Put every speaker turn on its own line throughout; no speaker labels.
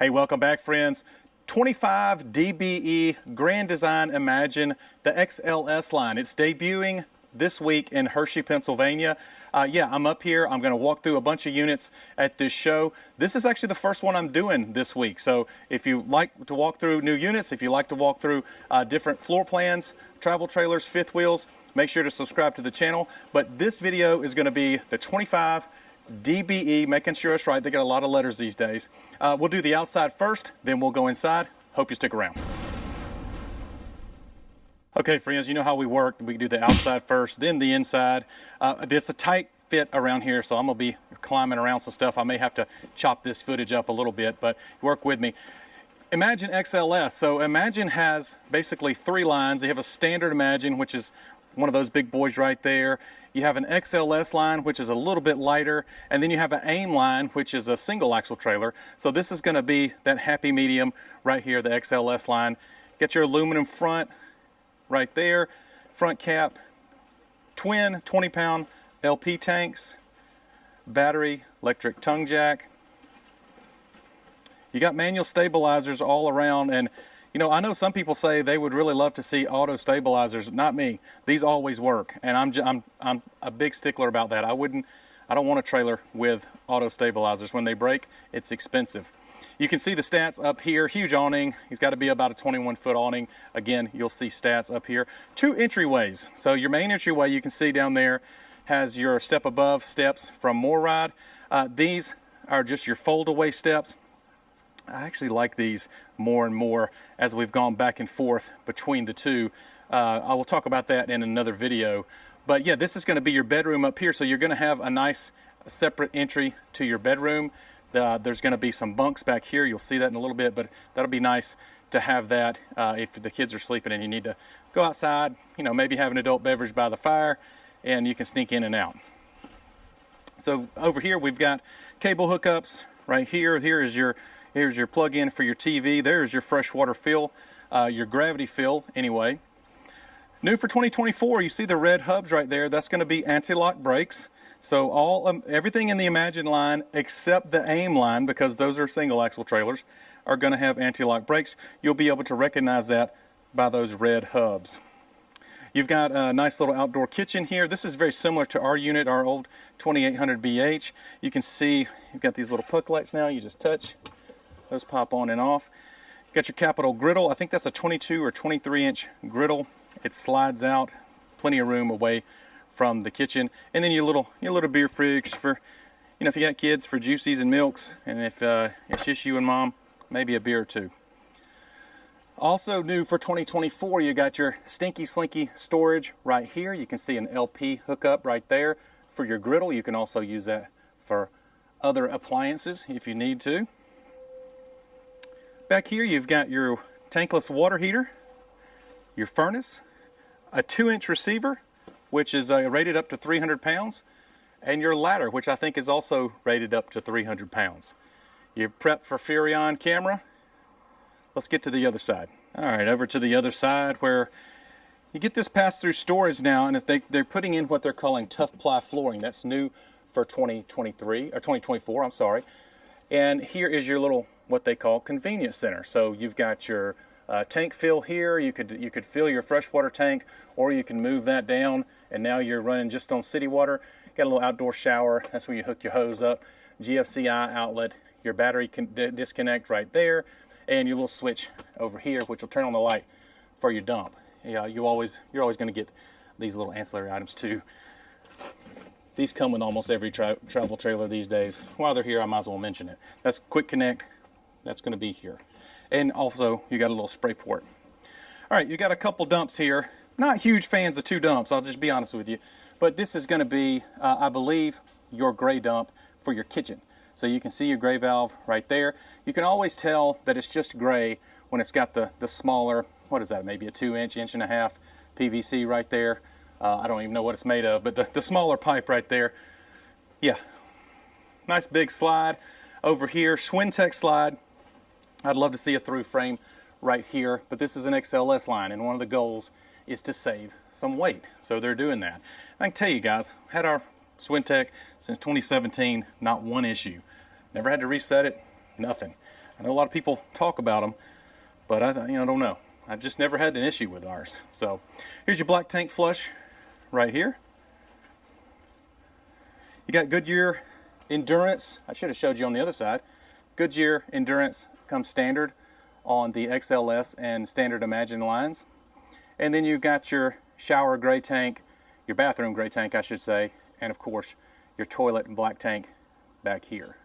Hey, welcome back, friends. 25 DBE Grand Design Imagine, the XLS line. It's debuting this week in Hershey, Pennsylvania. Yeah, I'm up here. I'm going to walk through a bunch of units at this show. This is actually the first one I'm doing this week. So if you like to walk through new units, if you like to walk through different floor plans, travel trailers, fifth wheels, make sure to subscribe to the channel. But this video is going to be the 25 DBE, making sure it's right. They got a lot of letters these days. We'll do the outside first, then we'll go inside. Hope you stick around. Okay, friends, you know how we work. We do the outside first, then the inside. It's a tight fit around here, so I'm going to be climbing around some stuff. I may have to chop this footage up a little bit, but work with me. Imagine XLS. So Imagine has basically three lines. They have a standard Imagine, which is one of those big boys right there. You have an XLS line, which is a little bit lighter, and then you have an AIM line, which is a single axle trailer. So this is going to be that happy medium right here, the XLS line. Get your aluminum front right there, front cap, twin 20-pound LP tanks, battery, electric tongue jack. You got manual stabilizers all around, and you know, I know some people say they would really love to see auto stabilizers. Not me. These always work, and I'm a big stickler about that. I don't want a trailer with auto stabilizers. When they break, it's expensive. You can see the stats up here. Huge awning. He's got to be about a 21-foot awning. Again, you'll see stats up here. Two entryways. So your main entryway, you can see down there, has your step above steps from MoreRide. These are just your fold-away steps. I actually like these more and more as we've gone back and forth between the two. I will talk about that in another video. But yeah, this is going to be your bedroom up here. So you're going to have a nice separate entry to your bedroom. There's going to be some bunks back here. You'll see that in a little bit, but that'll be nice to have that if the kids are sleeping and you need to go outside, you know, maybe have an adult beverage by the fire, and you can sneak in and out. So over here, we've got cable hookups right here. Here's your plug-in for your TV. There's your freshwater fill, your gravity fill anyway. New for 2024, you see the red hubs right there. That's going to be anti-lock brakes. So everything in the Imagine line except the AIM line, because those are single axle trailers, are going to have anti-lock brakes. You'll be able to recognize that by those red hubs. You've got a nice little outdoor kitchen here. This is very similar to our unit, our old 2800 BH. You can see you've got these little puck lights now. You just touch. Those pop on and off. You got your Capital griddle. I think that's a 22 or 23 inch griddle. It slides out, plenty of room away from the kitchen. And then your little beer fridge for, you know, if you got kids, for juices and milks, and if it's just you and mom, maybe a beer or two. Also new for 2024, you got your Stinky Slinky storage right here. You can see an LP hookup right there for your griddle. You can also use that for other appliances if you need to. Back here, you've got your tankless water heater, your furnace, a 2-inch receiver, which is rated up to 300 pounds, and your ladder, which I think is also rated up to 300 pounds. You're prepped for Furrion camera. Let's get to the other side. All right, over to the other side where you get this pass-through storage now, and they're putting in what they're calling tough ply flooring. That's new for 2023 or 2024. I'm sorry. And here is your little, what they call, convenience center. So you've got your tank fill here. You could fill your freshwater tank, or you can move that down, and now you're running just on city water. Got a little outdoor shower. That's where you hook your hose up. GFCI outlet. Your battery can disconnect right there, and your little switch over here, which will turn on the light for your dump. Yeah, you're always going to get these little ancillary items too. These come with almost every travel trailer these days. While they're here, I might as well mention it. That's quick connect. That's going to be here. And also, you got a little spray port. All right, you got a couple dumps here. Not huge fans of 2 dumps, I'll just be honest with you. But this is going to be, I believe, your gray dump for your kitchen. So you can see your gray valve right there. You can always tell that it's just gray when it's got the smaller, what is that, maybe a 2-inch, 1.5 inch PVC right there. I don't even know what it's made of, but the smaller pipe right there. Yeah, nice big slide over here. Schwintek slide. I'd love to see a through frame right here, but this is an XLS line, and one of the goals is to save some weight. So they're doing that. I can tell you guys, had our Schwintek since 2017, not one issue. Never had to reset it, nothing. I know a lot of people talk about them, but I don't know. I've just never had an issue with ours. So here's your black tank flush right here. You got Goodyear Endurance. I should have showed you on the other side. Goodyear Endurance comes standard on the XLS and standard Imagine lines. And then you've got your shower gray tank, your bathroom gray tank, I should say, and of course your toilet and black tank back here.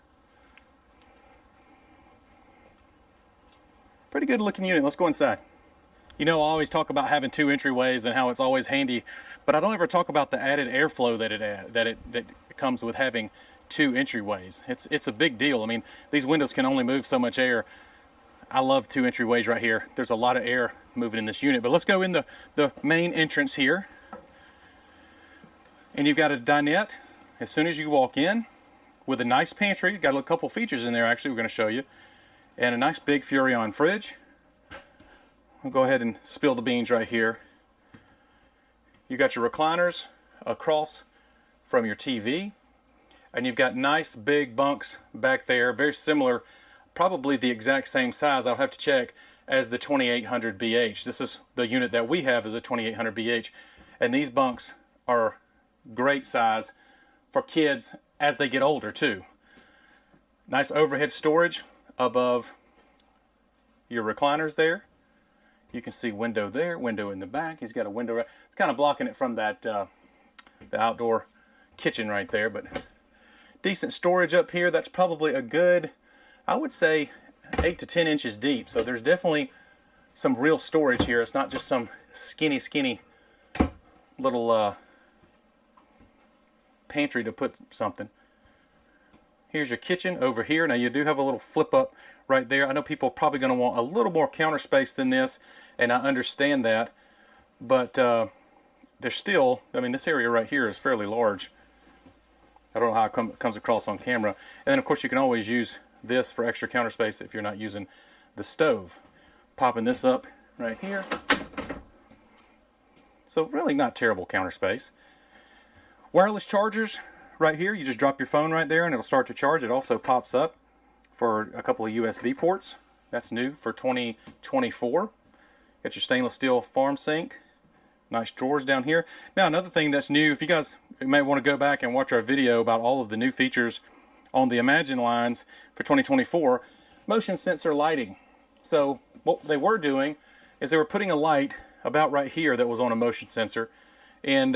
Pretty good looking unit. Let's go inside. You know, I always talk about having 2 entryways and how it's always handy, but I don't ever talk about the added airflow that comes with having 2 entryways. It's a big deal. I mean, these windows can only move so much air. I love 2 entryways right here. There's a lot of air moving in this unit. But let's go in the main entrance here. And you've got a dinette as soon as you walk in with a nice pantry. You've got a couple features in there actually we're going to show you. And a nice big Furrion fridge. I'll go ahead and spill the beans right here. You got your recliners across from your TV. And you've got nice big bunks back there, very similar, probably the exact same size, I'll have to check, as the 2800BH. This is the unit that we have, is a 2800BH. And these bunks are great size for kids as they get older too. Nice overhead storage above your recliners there. You can see window there, window in the back. He's got a window. It's kind of blocking it from that the outdoor kitchen right there, but decent storage up here. That's probably a good, I would say, 8 to 10 inches deep. So there's definitely some real storage here. It's not just some skinny little pantry to put something. Here's your kitchen over here. Now you do have a little flip up right there. I know people are probably going to want a little more counter space than this, and I understand that, but there's still, I mean, this area right here is fairly large. I don't know how it comes across on camera. And then of course you can always use this for extra counter space if you're not using the stove. Popping this up right here. So really not terrible counter space. Wireless chargers right here. You just drop your phone right there and it'll start to charge. It also pops up for a couple of USB ports. That's new for 2024. Got your stainless steel farm sink. Nice drawers down here. Now another thing that's new, if you guys may want to go back and watch our video about all of the new features on the Imagine lines for 2024, motion sensor lighting. So what they were doing is they were putting a light about right here that was on a motion sensor, and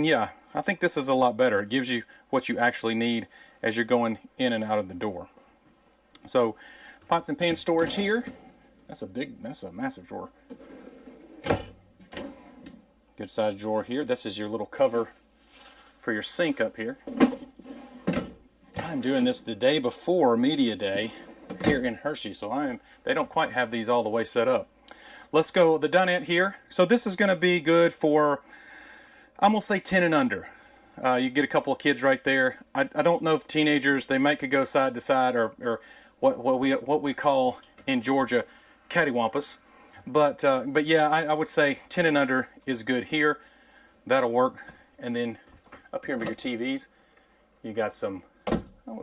yeah, I think this is a lot better. It gives you what you actually need as you're going in and out of the door. So pots and pan storage here. That's a massive drawer. Good sized drawer here. This is your little cover for your sink up here. I'm doing this the day before media day here in Hershey, so they don't quite have these all the way set up. Let's go the dinette here. So this is going to be good for, I'm going to say 10 and under. You get a couple of kids right there. I don't know if teenagers, they might could go side to side, or what we call in Georgia cattywampus. But yeah, I would say 10 and under is good here. That'll work. And then up here with your TVs, you got some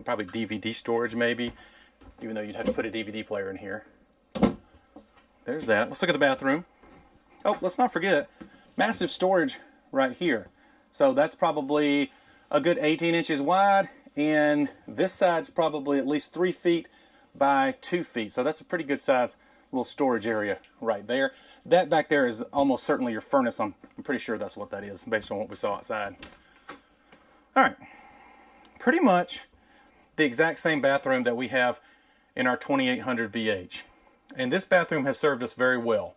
probably DVD storage maybe, even though you'd have to put a DVD player in here. There's that. Let's look at the bathroom. Oh, let's not forget, massive storage right here. So that's probably a good 18 inches wide, and this side's probably at least 3 feet by 2 feet. So that's a pretty good size little storage area right there. That back there is almost certainly your furnace. I'm pretty sure that's what that is based on what we saw outside. All right, pretty much the exact same bathroom that we have in our 2800BH. And this bathroom has served us very well.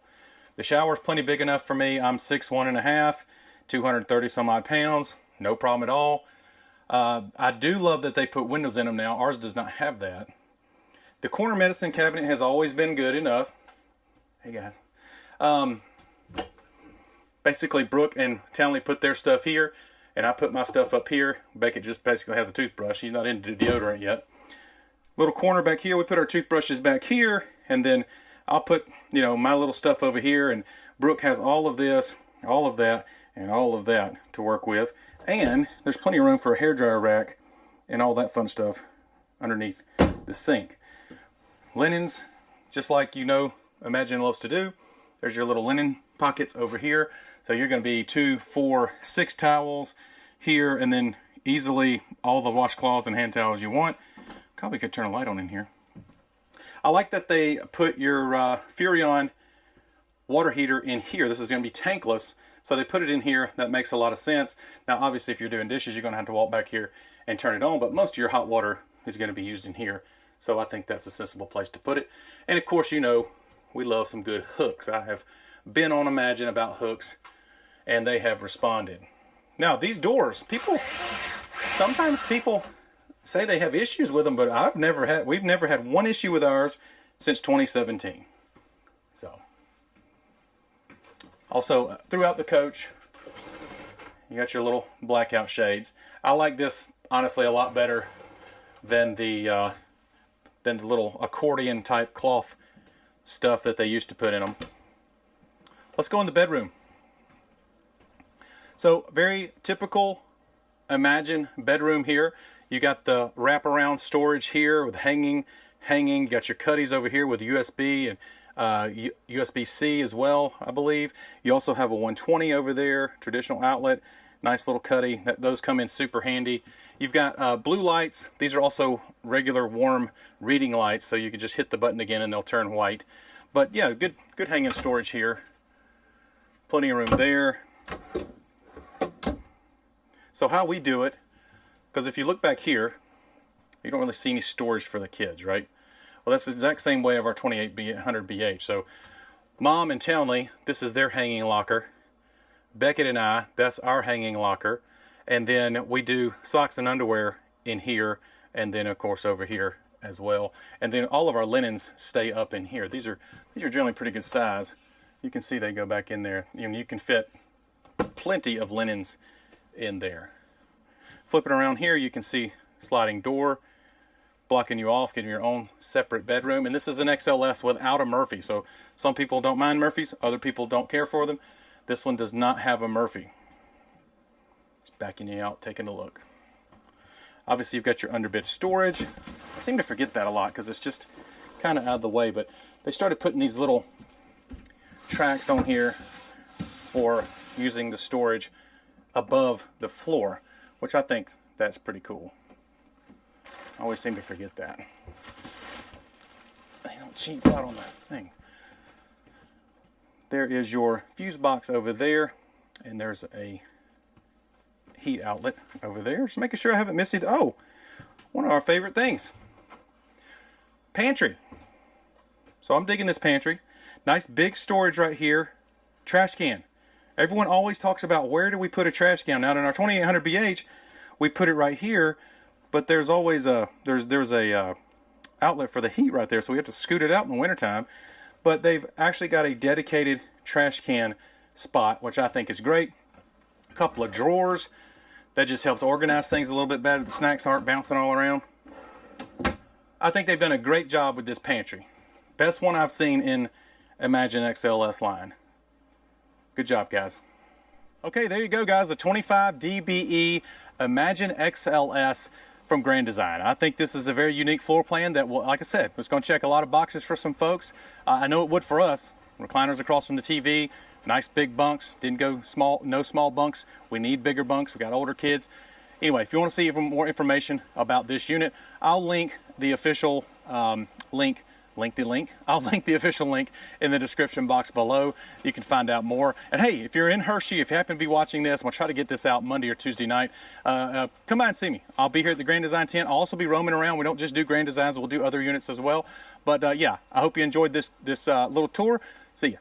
The shower's plenty big enough for me. I'm 6'1½", 230 some odd pounds, no problem at all. I do love that they put windows in them now. Ours does not have that. The corner medicine cabinet has always been good enough. Hey guys. Basically Brooke and Townley put their stuff here, and I put my stuff up here. Beckett just basically has a toothbrush. He's not into deodorant yet. Little corner back here, we put our toothbrushes back here, and then I'll put, you know, my little stuff over here, and Brooke has all of this, all of that, and all of that to work with. And there's plenty of room for a hairdryer rack and all that fun stuff underneath the sink. linens, just like you know Imagine loves to do. There's your little linen pockets over here. So you're going to be 2, 4, 6 towels here, and then easily all the washcloths and hand towels you want. Probably could turn a light on in here. I like that they put your Furrion water heater in here. This is going to be tankless, so they put it in here. That makes a lot of sense. Now obviously if you're doing dishes, you're going to have to walk back here and turn it on, but most of your hot water is going to be used in here. So I think that's a sensible place to put it. And of course, you know, we love some good hooks. I have been on Imagine about hooks, and they have responded. Now these doors, sometimes people say they have issues with them, but we've never had one issue with ours since 2017. So, also throughout the coach, you got your little blackout shades. I like this honestly a lot better than the little accordion type cloth stuff that they used to put in them. Let's go in the bedroom. So very typical Imagine bedroom here. You got the wraparound storage here with hanging. You got your cuddies over here with USB and USB-C as well, I believe. You also have a 120 over there, traditional outlet. Nice little cuddy. Those come in super handy. You've got blue lights. These are also regular warm reading lights, so you can just hit the button again and they'll turn white. But yeah, good hanging storage here. Plenty of room there. So how we do it, because if you look back here, you don't really see any storage for the kids, right? Well, that's the exact same way of our 2800 BH. So Mom and Townley, this is their hanging locker. Beckett and I, that's our hanging locker. And then we do socks and underwear in here, and then of course over here as well. And then all of our linens stay up in here. These are generally pretty good size. You can see they go back in there. You can fit plenty of linens in there. Flipping around here, you can see sliding door, blocking you off, getting your own separate bedroom. And this is an XLS without a Murphy. So some people don't mind Murphys, other people don't care for them. This one does not have a Murphy. Just backing you out, taking a look. Obviously you've got your underbed storage. I seem to forget that a lot because it's just kind of out of the way, but they started putting these little tracks on here for using the storage above the floor, which I think that's pretty cool. I always seem to forget that. They don't cheap out on the thing. There is your fuse box over there, and there's a heat outlet over there. Just making sure I haven't missed it. Oh, one of our favorite things. Pantry. So I'm digging this pantry. Nice big storage right here. Trash can. Everyone always talks about where do we put a trash can. Now in our 2800 BH, we put it right here, but there's always a outlet for the heat right there, so we have to scoot it out in the wintertime. But they've actually got a dedicated trash can spot, which I think is great. A couple of drawers. That just helps organize things a little bit better. The snacks aren't bouncing all around. I think they've done a great job with this pantry. Best one I've seen in Imagine XLS line. Good job, guys. Okay, there you go, guys. The 25 DBE Imagine XLS from Grand Design. I think this is a very unique floor plan that will, like I said, it's going to check a lot of boxes for some folks. I know it would for us. Recliners across from the TV, nice big bunks. Didn't go small, no small bunks. We need bigger bunks. We got older kids. Anyway, if you want to see even more information about this unit, I'll link the official link. I'll link the official link in the description box below. You can find out more. And hey, if you're in Hershey, if you happen to be watching this, I'm gonna try to get this out Monday or Tuesday night. Come by and see me. I'll be here at the Grand Design tent. I'll also be roaming around. We don't just do Grand Designs, we'll do other units as well. But yeah, I hope you enjoyed this little tour. See ya.